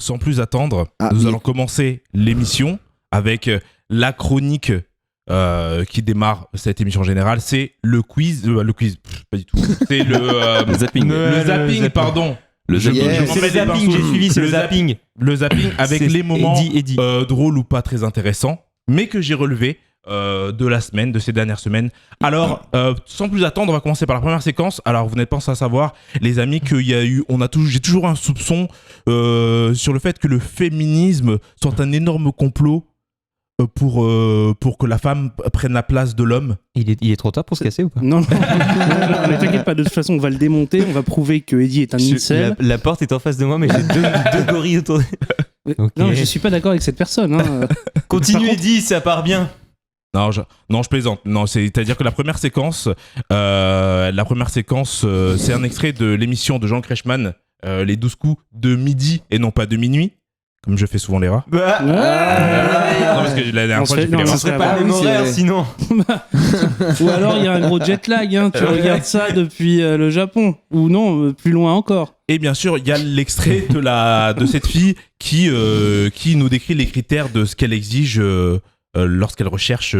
sans plus attendre, nous allons commencer l'émission avec la chronique qui démarre cette émission générale. C'est le quiz. Pas du tout. C'est le zapping. Le zapping, pardon. Le zapping. C'est le zapping, j'ai suivi, c'est le zapping. Le zapping avec les moments drôles ou pas très intéressants, mais que j'ai relevés de la semaine, de ces dernières semaines. Alors, sans plus attendre, on va commencer par la première séquence. Alors, vous n'êtes pas sans savoir, les amis, j'ai toujours un soupçon sur le fait que le féminisme soit un énorme complot pour que la femme prenne la place de l'homme. Il est trop tard pour se casser ou pas? Non, mais t'inquiète pas, de toute façon, on va le démonter, on va prouver que Eddie est un incel. La porte est en face de moi, mais j'ai deux gorilles autour de... Okay. Non, je suis pas d'accord avec cette personne. Hein. Continue, Eddie, ça part bien. Non, je plaisante. Non, c'est-à-dire que la première séquence, c'est un extrait de l'émission de Jean Kreischmann, les 12 coups de midi et non pas de minuit, comme je fais souvent l'erreur. Non, parce que la dernière fois, j'ai fait l'erreur. Ce serait pas le même horaire, sinon. Ou alors, il y a un gros jet lag, hein. Tu regardes ça depuis le Japon. Ou non, plus loin encore. Et bien sûr, il y a l'extrait de cette fille qui nous décrit les critères de ce qu'elle exige lorsqu'elle recherche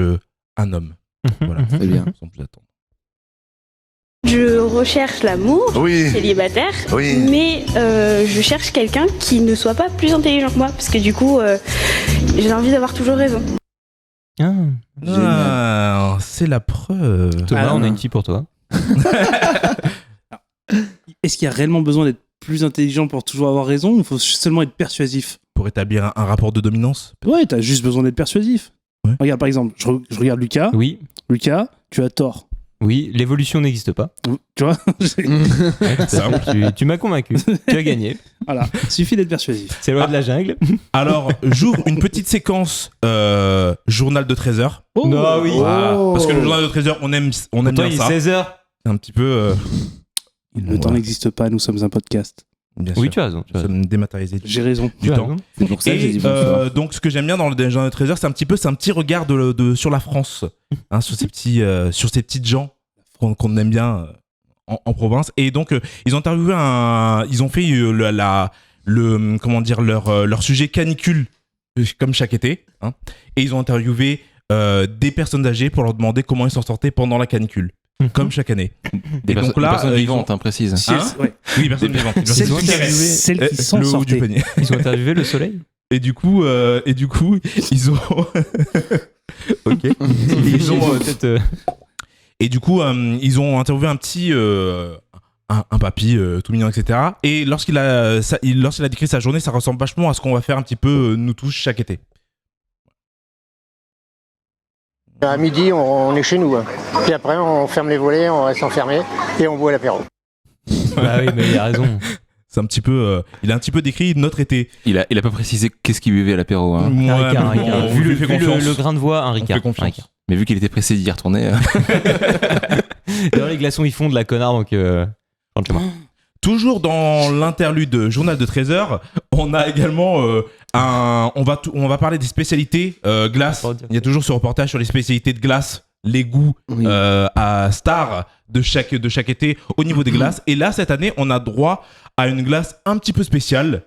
un homme. Voilà, c'est bien. Sans plus attendre. Je recherche l'amour, célibataire, mais je cherche quelqu'un qui ne soit pas plus intelligent que moi, parce que du coup, j'ai envie d'avoir toujours raison. C'est la preuve. Thomas, on a une fille pour toi. Est-ce qu'il y a réellement besoin d'être plus intelligent pour toujours avoir raison, ou il faut seulement être persuasif? Pour établir un rapport de dominance? Ouais, t'as juste besoin d'être persuasif. Ouais. Regarde, par exemple, je regarde Lucas. Oui. Lucas, tu as tort. Oui, l'évolution n'existe pas. Tu vois? Tu m'as convaincu. Tu as gagné. Voilà, suffit d'être persuasif. C'est loi de la jungle. Alors, j'ouvre une petite séquence journal de 13h. Oh, non, oui. Parce que le journal de 13h, on aime Toi, bien ça. Il est 16h. C'est un petit peu... Le temps n'existe pas, nous sommes un podcast. Bien oui, sûr. tu as raison. Nous sommes dématérialisés. J'ai raison. Du temps. C'est pour ça que j'ai dit donc, ce que j'aime bien dans le journal de 13h, c'est un petit regard sur la France. Hein, sur ces petites gens qu'on aime bien en province. Et donc, ils ont interviewé ils ont fait leur sujet canicule, comme chaque été. Hein, et ils ont interviewé des personnes âgées pour leur demander comment ils s'en sortaient pendant la canicule. Comme chaque année. Des personnes vivantes, précise. Ouais. Oui, personnes vivantes. Celles qui sont sorties. Ils ont interviewé le soleil. Et du coup, ils ont... Ok. Ils ont peut-être... Et du coup, ils ont interviewé un petit... un papy tout mignon, etc. Et lorsqu'il a décrit sa journée, ça ressemble vachement à ce qu'on va faire un petit peu nous tous chaque été. À midi, on est chez nous. Puis après, on ferme les volets, on reste enfermé et on boit l'apéro. Bah oui, mais il a raison. C'est un petit peu... il a un petit peu décrit notre été. Il a pas précisé qu'est-ce qu'il buvait à l'apéro. Hein. Ouais, un Ricard. Vu le grain de voix, un Ricard. Mais vu qu'il était pressé d'y retourner... D'ailleurs, les glaçons, ils fondent la connard, donc... Toujours dans l'interlude journal de 13h, on a également on va parler des spécialités glace. Il y a toujours ce reportage sur les spécialités de glace, les goûts à star de chaque été au niveau des glaces. Et là, cette année, on a droit à une glace un petit peu spéciale.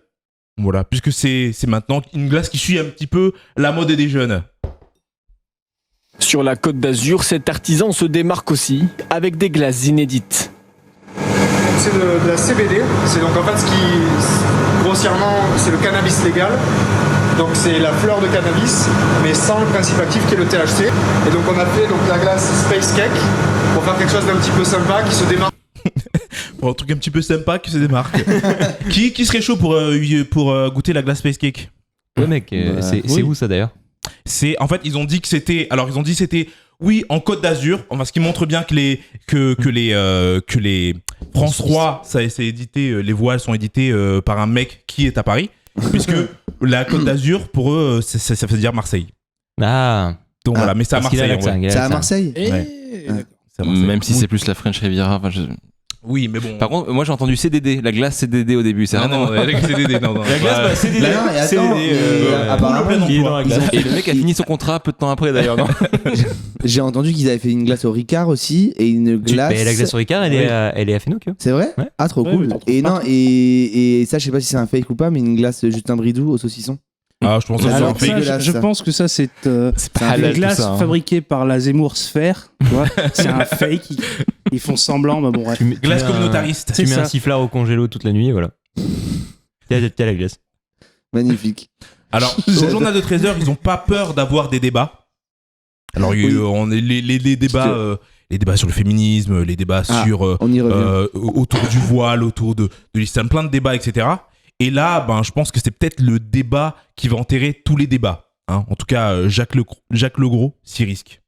Voilà, puisque c'est maintenant une glace qui suit un petit peu la mode des jeunes. Sur la Côte d'Azur, cet artisan se démarque aussi avec des glaces inédites. C'est de la CBD, c'est donc en fait grossièrement c'est le cannabis légal, donc c'est la fleur de cannabis mais sans le principe actif qui est le THC. Et donc on a fait la glace Space Cake pour faire quelque chose d'un petit peu sympa qui se démarque. Pour un truc un petit peu sympa qui se démarque. qui serait chaud pour goûter la glace Space Cake? Ouais mec, c'est où ça d'ailleurs? En fait ils ont dit c'était oui, en Côte d'Azur, enfin, ce qui montre bien que les France Roi, c'est édité, les voiles sont éditées par un mec qui est à Paris, puisque la Côte d'Azur, pour eux, ça veut dire Marseille. Ah. Donc voilà, mais c'est à Marseille. C'est à Marseille. Ouais. Même si c'est plus la French Riviera. Oui, mais bon. Par contre, moi j'ai entendu CDD, la glace CDD au début. Ça non, avec CDD, non. La glace, CDD. Apparemment, Et le mec a fini son contrat peu de temps après d'ailleurs, non? J'ai entendu qu'ils avaient fait une glace au Ricard aussi et une glace. Mais la glace au Ricard, elle est à Fenouc. C'est vrai? Ouais. Ah, trop cool. Ouais, Et non, et ça, je sais pas si c'est un fake ou pas, mais une glace Justin Bridou au saucisson. Ah, je pense que c'est Alors, un fake. ça, je pense que ça, c'est pas une halal, glace tout ça, hein. fabriquée par la Zemmour Sphère. Tu vois, c'est un fake. Ils font semblant, mais bon, bref. Glace communautariste. Tu mets C'est un ça. sifflard au congélo toute la nuit, et voilà. Tiens la glace. Magnifique. Alors, au journal de 13h, ils ont pas peur d'avoir des débats. Alors, on est les débats sur le féminisme, les débats sur on y revient. autour du voile, autour de l'islam, plein de débats, etc. Et là, je pense que c'est peut-être le débat qui va enterrer tous les débats. Hein. En tout cas, Jacques Legros s'y risque.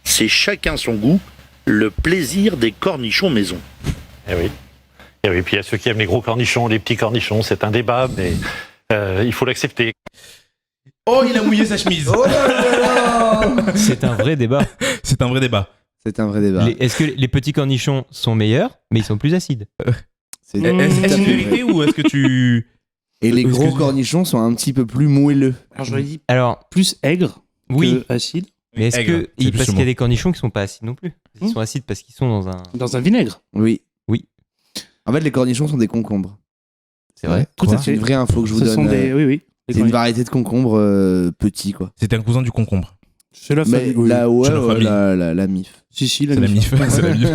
C'est chacun son goût, le plaisir des cornichons maison. Eh oui. Et oui, puis il y a ceux qui aiment les gros cornichons, les petits cornichons, c'est un débat, mais il faut l'accepter. Oh, il a mouillé sa chemise. Oh là là là. C'est un vrai débat. C'est un vrai débat. C'est un vrai débat. Est-ce que les petits cornichons sont meilleurs, mais ils sont plus acides? C'est Est-ce une vérité ou est-ce que tu... Et les gros Excuse-moi. cornichons sont un petit peu plus moelleux. Alors, j'aurais dit Alors, plus aigre oui, que acide. mais est-ce Aigre, que. c'est plus Parce le qu'il y a mot. des cornichons qui sont pas acides non plus. Ils sont acides parce qu'ils sont dans un. Dans un vinaigre. Oui. Oui. En fait, les cornichons sont des concombres. C'est vrai. Tout à C'est fait. une vraie info que je vous Ce donne. sont des. Oui, oui. C'est une variété de concombres petits, quoi. C'était un cousin du concombre. C'est la Mais famille. Oui. la, C'est la famille. la MIF. Si, la C'est la mif. mif. C'est la mif.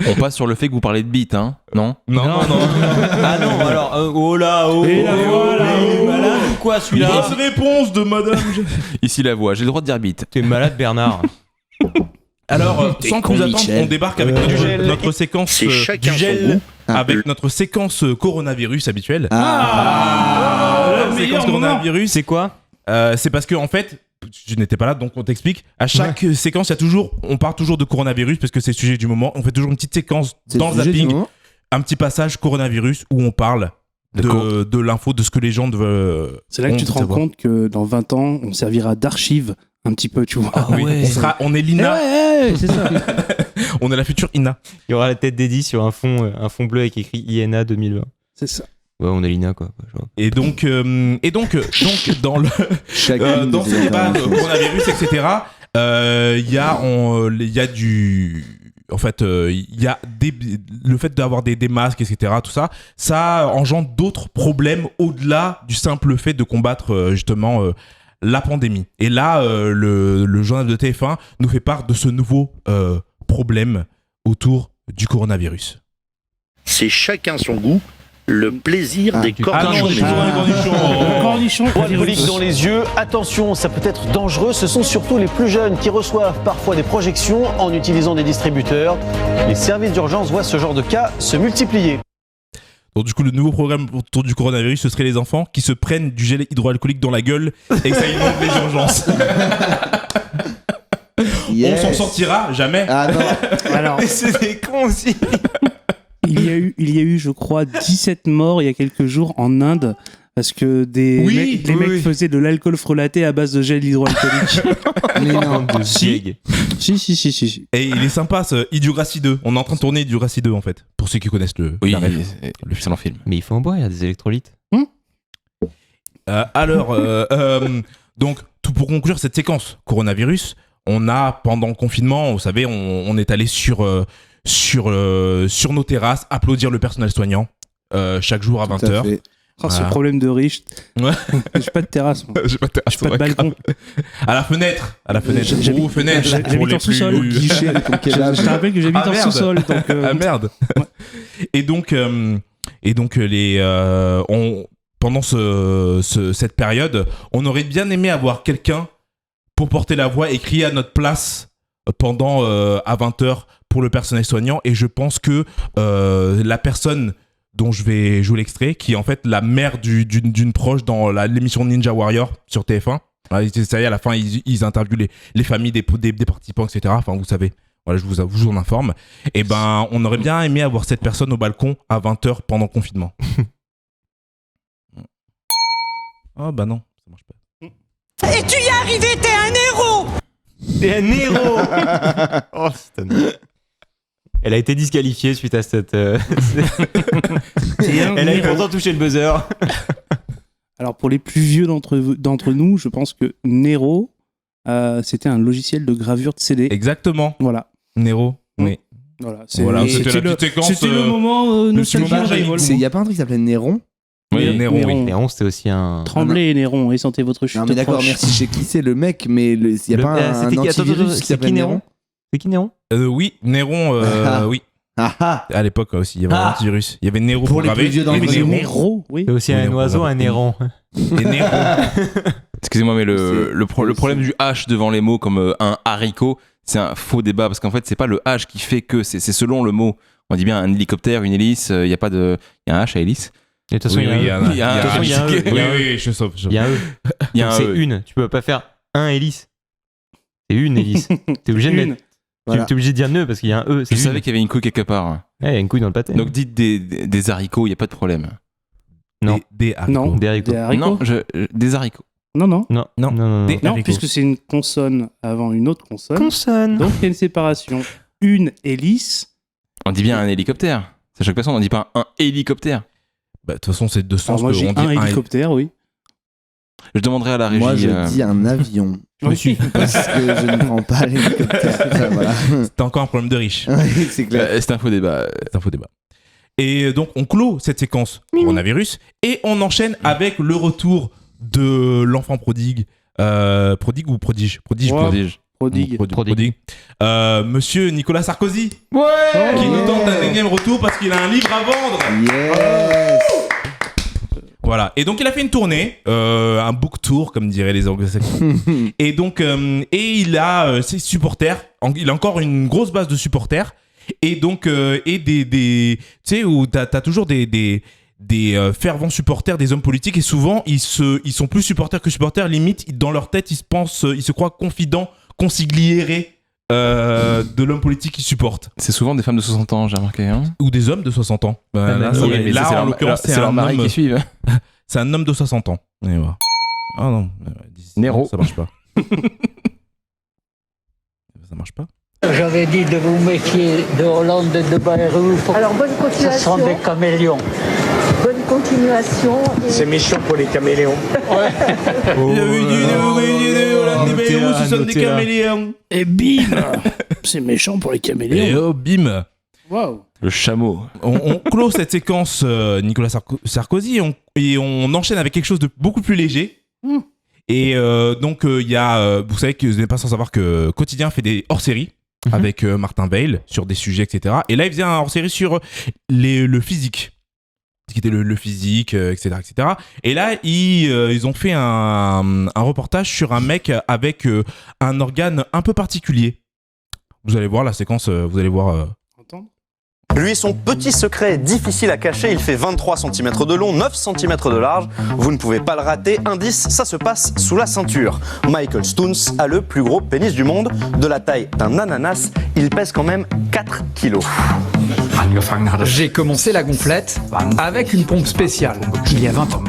On passe sur le fait que vous parlez de bite, hein? Non? Non. Ah non, alors. Oh là, oh. Et la voilà, il est malade ou quoi celui-là? Grosse réponse de madame. Ici la voix, j'ai le droit de dire bite. T'es malade, Bernard. Alors, sans plus attendre, Michel. on débarque avec notre séquence. C'est chacun du son gel. goût. Avec notre séquence coronavirus habituelle. le La séquence meilleur coronavirus. C'est quoi? C'est parce que en fait, tu n'étais pas là, donc on t'explique. À chaque séquence, on part toujours de coronavirus parce que c'est le sujet du moment. On fait toujours une petite séquence C'est dans le le sujet du zapping, moment. un petit passage coronavirus où on parle de l'info, de ce que les gens doivent. C'est là que tu te rends savoir. compte que dans 20 ans, on servira d'archive un petit peu, tu vois. Ah Oui, ouais. on est l'INA, Ouais, c'est ça. on est la future INA. Il y aura la tête d'Eddie sur un fond bleu avec écrit INA 2020. C'est ça. Ouais, on a l'INA quoi. Et donc dans le Chacune dans des ces débats interventions. coronavirus, etc. Il y a du en fait, il y a le fait d'avoir des masques, etc. Tout ça, ça engendre d'autres problèmes au-delà du simple fait de combattre justement la pandémie. Et là, le journal de TF1 nous fait part de ce nouveau problème autour du coronavirus. C'est chacun son goût, le plaisir des cornichons maison. Cornichon, Alcoolique dans les yeux, attention, ça peut être dangereux. Ce sont surtout les plus jeunes qui reçoivent parfois des projections en utilisant des distributeurs. Les services d'urgence voient ce genre de cas se multiplier. Donc du coup, le nouveau programme autour du coronavirus, ce serait les enfants qui se prennent du gel hydroalcoolique dans la gueule et que ça inonde les urgences. Yes. On s'en sortira jamais. Ah non. Alors, c'est des cons aussi. il y a eu, je crois, 17 morts il y a quelques jours en Inde parce que des mecs faisaient de l'alcool frelaté à base de gel hydroalcoolique. Mais non. Si. Si. Et il est sympa ce Idiocratie 2. On est en train de tourner Idiocratie 2 en fait. Pour ceux qui connaissent Oui, la ref. le excellent film. Mais il faut en boire, il y a des électrolytes. Donc pour conclure cette séquence coronavirus, on a pendant le confinement, vous savez, on est allé sur nos terrasses applaudir le personnel soignant chaque jour à 20h. Oh, ce problème de riche. Ouais. J'ai pas de terrasse, moi. J'ai pas de balcon. À la fenêtre. J'habite J'habite en sous-sol. Je te rappelle que j'habite en sous-sol. Donc, Ah merde. Ouais. Et donc pendant cette période, on aurait bien aimé avoir quelqu'un pour porter la voix et crier à notre place pendant à 20h pour le personnel soignant. Et je pense que la personne dont je vais jouer l'extrait, qui est en fait la mère d'une proche dans l'émission Ninja Warrior sur TF1. Ça y est, à la fin, ils interviewent les familles des participants, etc. Enfin, vous savez, voilà, je vous en informe. Et ben, on aurait bien aimé avoir cette personne au balcon à 20h pendant le confinement. Oh bah non, ça marche pas. Et tu y es arrivé, t'es un héros! T'es un héros. Oh, Elle a été disqualifiée suite à cette. Elle a pourtant touché le buzzer. Alors pour les plus vieux d'entre nous, je pense que Nero, c'était un logiciel de gravure de CD. Exactement. Voilà. Nero, oui. Voilà, c'était la petite séquence. C'était le moment nostalgie. Il y a pas un truc qui s'appelait Néron? Oui, Néron. Néron, c'était aussi un. Tremblez, Néron, et sentez votre chute. Non, mais d'accord, merci. Je sais qui c'est le mec, mais il y a pas un antivirus qui s'appelle Néron? C'est qui Néron? Oui, Néron, oui. À l'époque aussi, il y avait un antivirus. Il y avait Nero pour les graver. plus vieux d'entre nous. Nero, oui. C'est aussi un oiseau, un Néron. Et Néron. Excusez-moi, mais le problème du H devant les mots comme un haricot, c'est un faux débat parce qu'en fait, c'est pas le H qui fait que, c'est selon le mot. On dit bien un hélicoptère, une hélice, il y a pas de. Il y a un H à hélice. De toute façon, il y a un E. Oui, je sauve. Il y a un E. C'est une. Tu peux pas faire un hélice. C'est une hélice. T'es obligé de mettre. T'es obligé de dire nœud parce qu'il y a un E. Je savais qu'il y avait une couille quelque part. Ouais, il y a une couille dans le pâté. Donc dites des haricots, il n'y a pas de problème. Non. Des haricots. Non, des haricots. Non, des haricots. Non. Non, puisque c'est une consonne avant une autre consonne. Donc il y a une séparation. Une hélice. On dit bien un hélicoptère. C'est à chaque personne, on dit pas un hélicoptère. Bah, de toute façon, c'est deux sens. Moi, j'ai un hélicoptère, oui. Je demanderai à la régie. Moi, je dis un avion. Parce que je ne prends pas l'hélicoptère. Voilà. C'est encore un problème de riche. Oui, c'est clair. C'est un faux débat. Et donc, on clôt cette séquence coronavirus et on enchaîne avec le retour de l'enfant prodigue. Prodigue ou prodige? Prodige. Monsieur Nicolas Sarkozy. Qui nous tente un énième retour parce qu'il a un livre à vendre. Yes. Voilà. Et donc, il a fait une tournée, un book tour, comme diraient les anglo-saxons. Et donc, il a ses supporters. Il a encore une grosse base de supporters. Et donc, tu sais, où t'as toujours des fervents supporters des hommes politiques. Et souvent, ils sont plus supporters que supporters. Limite, dans leur tête, ils se croient confidents, consigliérés de l'homme politique qu'ils supportent. C'est souvent des femmes de 60 ans, j'ai remarqué. Hein. Ou des hommes de 60 ans. Là, en l'occurrence, c'est leur un mari homme qui suivent. C'est un homme de 60 ans. Et voilà. Ah non. Nero. Ça marche pas. Ça marche pas. J'avais dit de vous méfier de Hollande et de Bayrou. Alors bonne continuation. Ce sont des caméléons. Bonne continuation. C'est méchant pour les caméléons. Ouais. Hollande et Bayrou, ce sont des caméléons. Et bim. C'est méchant pour les caméléons. Et oh, bim. Waouh. Le chameau. On clôt cette séquence Nicolas Sarkozy et on enchaîne avec quelque chose de beaucoup plus léger. Et donc il y a, vous savez que vous n'êtes pas sans savoir que Quotidien fait des hors-séries avec Martin Veil sur des sujets, etc. Et là il faisait un hors-série sur le physique, ce qui était le physique, etc., etc. Et là ils ont fait un reportage sur un mec avec un organe un peu particulier. Vous allez voir la séquence, vous allez voir. Lui, son petit secret difficile à cacher, il fait 23 cm de long, 9 cm de large. Vous ne pouvez pas le rater. Indice, ça se passe sous la ceinture. Michael Stoons a le plus gros pénis du monde. De la taille d'un ananas, il pèse quand même 4 kilos. J'ai commencé la gonflette avec une pompe spéciale, il y a 20 ans.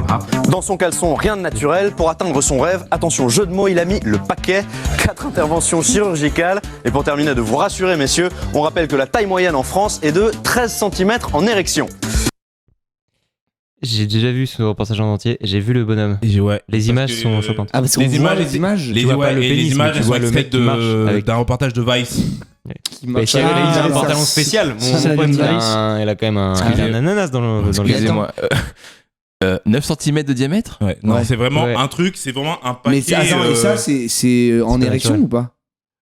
Dans son caleçon, rien de naturel. Pour atteindre son rêve, attention, jeu de mots, il a mis le paquet. 4 interventions chirurgicales. Et pour terminer, de vous rassurer, messieurs, on rappelle que la taille moyenne en France est de 13 cm en érection. J'ai déjà vu ce reportage en entier, j'ai vu le bonhomme. Les images sont choquantes. Ah, parce qu'on voit les images. Les images sont extraites d'un reportage de Vice. Il a un pantalon spécial. Il a quand même un ananas dans le Excusez-moi. 9 cm de diamètre? Ouais. Non, c'est vraiment un truc, c'est vraiment un paquet. Mais attends, et ça, c'est en érection ou pas?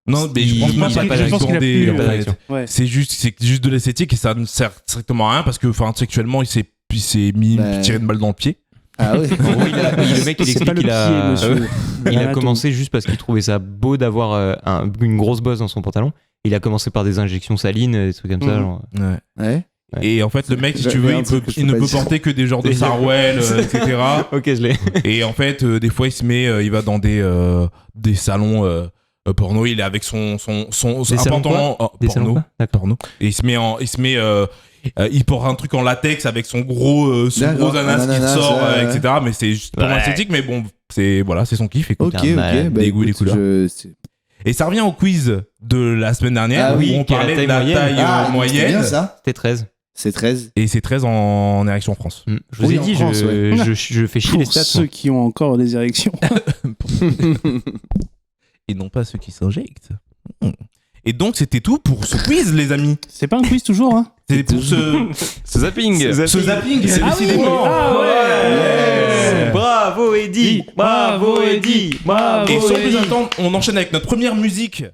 Non, mais je pense qu'il a plus. C'est juste de l'esthétique et ça ne sert strictement à rien parce que sexuellement il s'est mis tiré une balle dans le pied. Ah ouais. Le mec il explique qu'il a commencé juste parce qu'il trouvait ça beau d'avoir une grosse bosse dans son pantalon. Il a commencé par des injections salines, des trucs comme ça. Genre. Ouais. Et en fait, le mec, si tu veux, il ne peut porter que des genres de Sarwell, etc. Ok, je l'ai. Et en fait, des fois, il va dans des salons porno. Il est avec son pantalon porno. Et il porte un truc en latex avec son gros ananas qui sort, etc. Mais c'est juste pour l'esthétique. Mais bon, c'est son kiff. Écoute, des goûts et des couleurs. Et ça revient au quiz de la semaine dernière Ah où oui, on parlait de la taille C'était moyenne. bien ça. C'était 13. C'est 13. Et c'est 13 en érection France. Je vous ai dit, je fais chier les Pour stats. ceux qui ont encore des érections. Et non pas ceux qui s'injectent. Et donc c'était tout pour ce quiz, les amis. C'est pas un quiz toujours, hein. C'est pour ce zapping. Ce zapping, c'est Ah oui. décidément. Ah ouais. Bravo Eddie. Bravo Eddie. Bravo Et sans plus Eddie. attendre, on enchaîne avec notre première musique